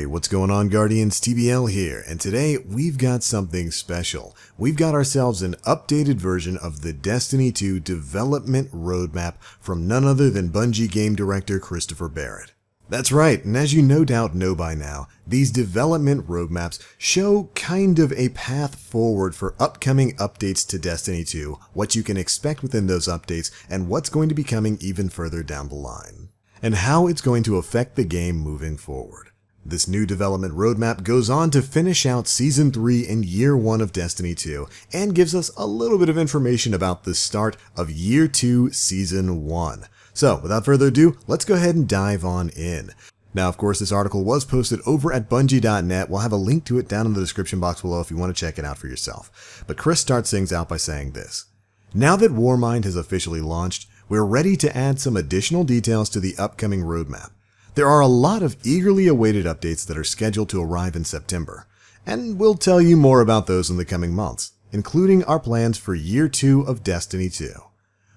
Hey, what's going on, Guardians? TBL here, and today we've got something special. We've got ourselves an updated version of the Destiny 2 development roadmap from none other than Bungie game director Christopher Barrett. That's right, and as you no doubt know by now, these development roadmaps show kind of a path forward for upcoming updates to Destiny 2, what you can expect within those updates, and what's going to be coming even further down the line, and how it's going to affect the game moving forward. This new development roadmap goes on to finish out Season 3 and Year 1 of Destiny 2, and gives us a little bit of information about the start of Year 2 Season 1. So, without further ado, let's go ahead and dive on in. Now, of course, this article was posted over at Bungie.net. We'll have a link to it down in the description box below if you want to check it out for yourself. But Chris starts things out by saying this: "Now that Warmind has officially launched, we're ready to add some additional details to the upcoming roadmap. There are a lot of eagerly awaited updates that are scheduled to arrive in September, and we'll tell you more about those in the coming months, including our plans for Year 2 of Destiny 2.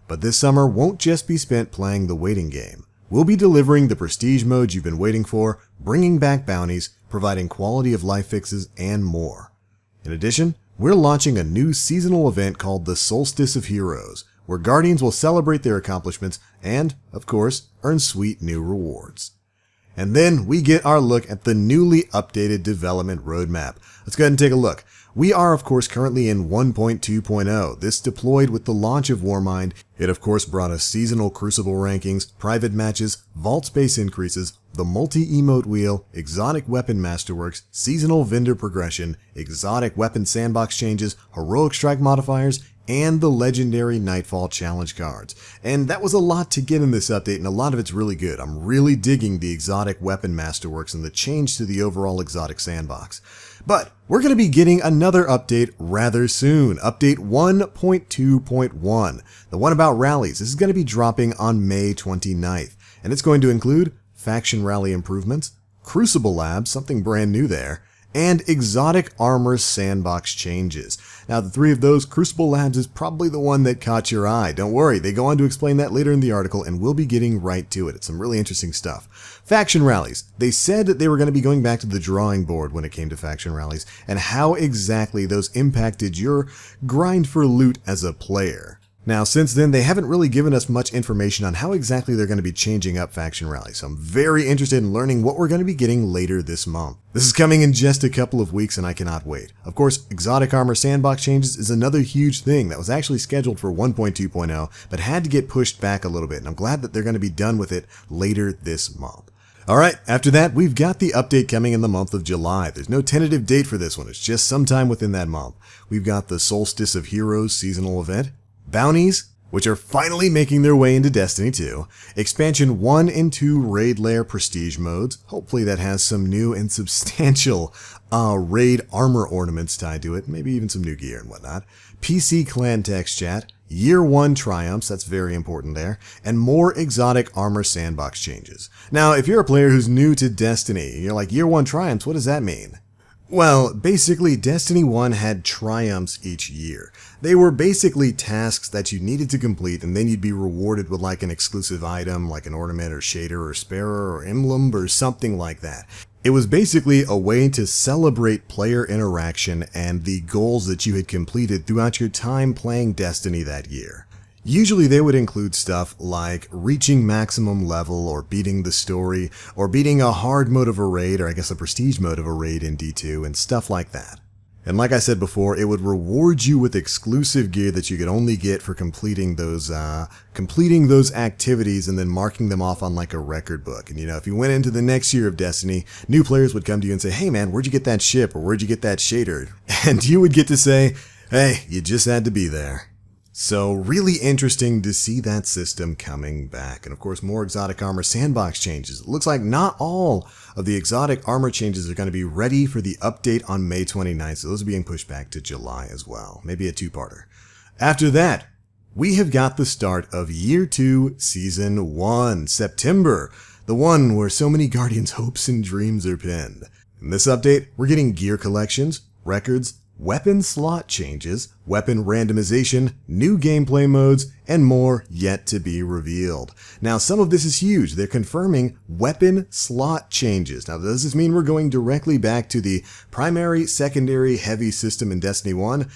But this summer won't just be spent playing the waiting game. We'll be delivering the prestige modes you've been waiting for, bringing back bounties, providing quality of life fixes, and more. In addition, we're launching a new seasonal event called the Solstice of Heroes, where Guardians will celebrate their accomplishments and, of course, earn sweet new rewards." And then we get our look at the newly updated development roadmap. Let's go ahead and take a look. We are, of course, currently in 1.2.0. This deployed with the launch of Warmind. It, of course, brought us seasonal Crucible rankings, private matches, vault space increases, the multi-emote wheel, exotic weapon masterworks, seasonal vendor progression, exotic weapon sandbox changes, heroic strike modifiers, and the legendary Nightfall challenge cards. And that was a lot to get in this update, and a lot of it's really good. I'm really digging the exotic weapon masterworks and the change to the overall exotic sandbox. But we're going to be getting another update rather soon. Update 1.2.1, the one about rallies. This is going to be dropping on May 29th, and it's going to include faction rally improvements, Crucible Labs, something brand new there, and exotic armor sandbox changes. Now, the three of those, Crucible Labs is probably the one that caught your eye. Don't worry, they go on to explain that later in the article, and we'll be getting right to it. It's some really interesting stuff. Faction rallies. They said that they were going to be going back to the drawing board when it came to faction rallies, and how exactly those impacted your grind for loot as a player. Now, since then, they haven't really given us much information on how exactly they're going to be changing up faction rallies, so I'm very interested in learning what we're going to be getting later this month. This is coming in just a couple of weeks, and I cannot wait. Of course, exotic armor sandbox changes is another huge thing that was actually scheduled for 1.2.0, but had to get pushed back a little bit, and I'm glad that they're going to be done with it later this month. Alright, after that, we've got the update coming in the month of July. There's no tentative date for this one, it's just sometime within that month. We've got the Solstice of Heroes seasonal event, bounties, which are finally making their way into Destiny 2, Expansion 1 and 2 Raid Lair Prestige modes, hopefully that has some new and substantial raid armor ornaments tied to it, maybe even some new gear and whatnot, PC Clan Text Chat, Year 1 Triumphs, that's very important there, and more exotic armor sandbox changes. Now, if you're a player who's new to Destiny, you're like, Year 1 Triumphs, what does that mean? Well, basically, Destiny 1 had triumphs each year. They were basically tasks that you needed to complete, and then you'd be rewarded with like an exclusive item, like an ornament or shader or sparrow or emblem or something like that. It was basically a way to celebrate player interaction and the goals that you had completed throughout your time playing Destiny that year. Usually they would include stuff like reaching maximum level, or beating the story, or beating a hard mode of a raid, or I guess a prestige mode of a raid in D2, and stuff like that. And like I said before, it would reward you with exclusive gear that you could only get for completing those activities and then marking them off on like a record book. And you know, if you went into the next year of Destiny, new players would come to you and say, "Hey man, where'd you get that ship?" or "Where'd you get that shader?" And you would get to say, "Hey, you just had to be there." So really interesting to see that system coming back. And of course, more exotic armor sandbox changes. It looks like not all of the exotic armor changes are going to be ready for the update on May 29th. So those are being pushed back to July as well. Maybe a two-parter. After that, we have got the start of Year 2, Season 1, September. The one where so many Guardians' hopes and dreams are pinned. In this update, we're getting gear collections, records, weapon slot changes, weapon randomization, new gameplay modes, and more yet to be revealed. Now, some of this is huge. They're confirming weapon slot changes. Now, does this mean we're going directly back to the primary, secondary, heavy system in Destiny 1?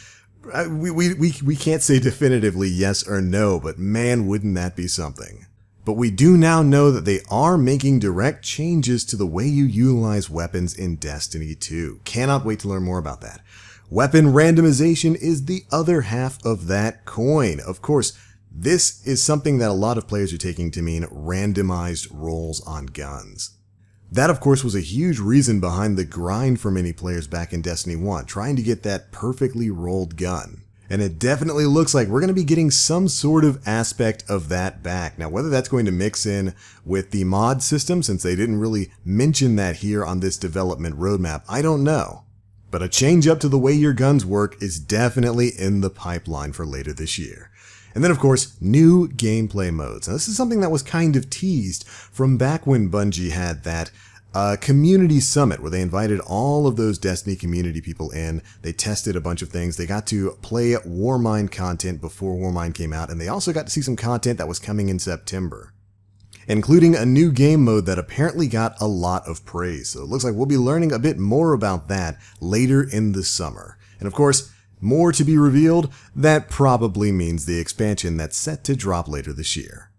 We can't say definitively yes or no, but man, wouldn't that be something. But we do now know that they are making direct changes to the way you utilize weapons in Destiny 2. Cannot wait to learn more about that. Weapon randomization is the other half of that coin. Of course, this is something that a lot of players are taking to mean randomized rolls on guns. That, of course, was a huge reason behind the grind for many players back in Destiny 1, trying to get that perfectly rolled gun. And it definitely looks like we're going to be getting some sort of aspect of that back. Now, whether that's going to mix in with the mod system, since they didn't really mention that here on this development roadmap, I don't know. But a change up to the way your guns work is definitely in the pipeline for later this year. And then, of course, new gameplay modes. Now, this is something that was kind of teased from back when Bungie had that community summit where they invited all of those Destiny community people in. They tested a bunch of things. They got to play Warmind content before Warmind came out, and they also got to see some content that was coming in September, including a new game mode that apparently got a lot of praise. So it looks like we'll be learning a bit more about that later in the summer. And of course, more to be revealed. That probably means the expansion that's set to drop later this year.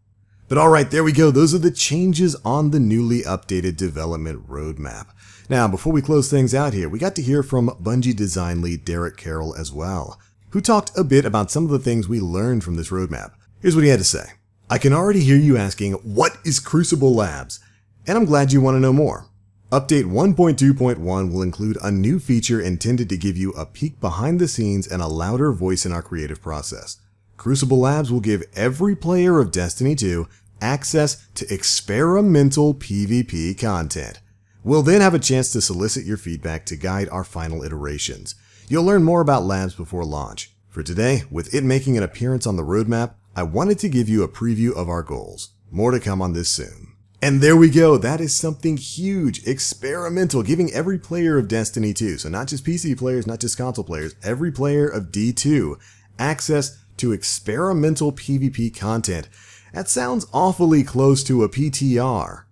But alright, there we go. Those are the changes on the newly updated development roadmap. Now, before we close things out here, we got to hear from Bungie design lead Derek Carroll as well, who talked a bit about some of the things we learned from this roadmap. Here's what he had to say. I can already hear you asking, what is Crucible Labs? And I'm glad you want to know more. Update 1.2.1 will include a new feature intended to give you a peek behind the scenes and a louder voice in our creative process. Crucible Labs will give every player of Destiny 2 access to experimental PvP content. We'll then have a chance to solicit your feedback to guide our final iterations. You'll learn more about Labs before launch. For today, with it making an appearance on the roadmap, I wanted to give you a preview of our goals. More to come on this soon. And there we go, that is something huge, experimental, giving every player of Destiny 2, so not just PC players, not just console players, every player of D2, access to experimental PvP content. That sounds awfully close to a PTR.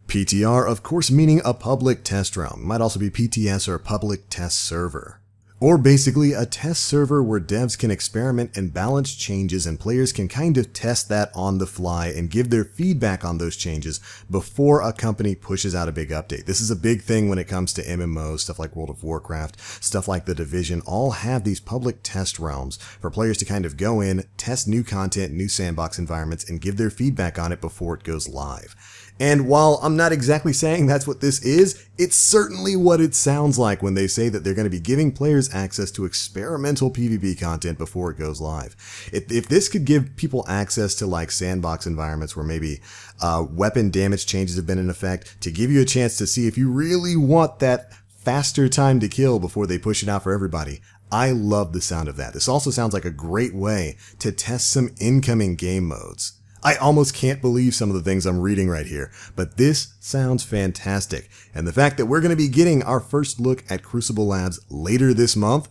PTR, of course, meaning a public test realm. It might also be PTS or public test server. Or basically a test server where devs can experiment and balance changes and players can kind of test that on the fly and give their feedback on those changes before a company pushes out a big update. This is a big thing when it comes to MMOs, stuff like World of Warcraft, stuff like The Division, all have these public test realms for players to kind of go in, test new content, new sandbox environments, and give their feedback on it before it goes live. And while I'm not exactly saying that's what this is, it's certainly what it sounds like when they say that they're going to be giving players access to experimental PvP content before it goes live. If this could give people access to like sandbox environments where maybe weapon damage changes have been in effect, to give you a chance to see if you really want that faster time to kill before they push it out for everybody, I love the sound of that. This also sounds like a great way to test some incoming game modes. I almost can't believe some of the things I'm reading right here, but this sounds fantastic. And the fact that we're going to be getting our first look at Crucible Labs later this month,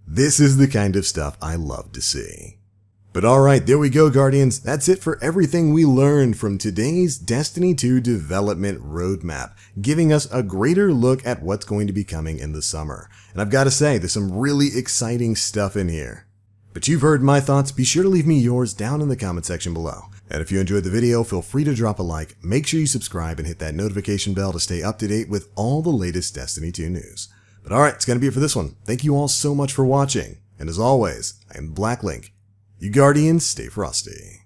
this is the kind of stuff I love to see. But alright, there we go, Guardians. That's it for everything we learned from today's Destiny 2 development roadmap, giving us a greater look at what's going to be coming in the summer. And I've got to say, there's some really exciting stuff in here. But you've heard my thoughts, be sure to leave me yours down in the comment section below. And if you enjoyed the video, feel free to drop a like, make sure you subscribe and hit that notification bell to stay up to date with all the latest Destiny 2 news. But alright, it's going to be it for this one. Thank you all so much for watching, and as always, I am BlackLink. You Guardians, stay frosty.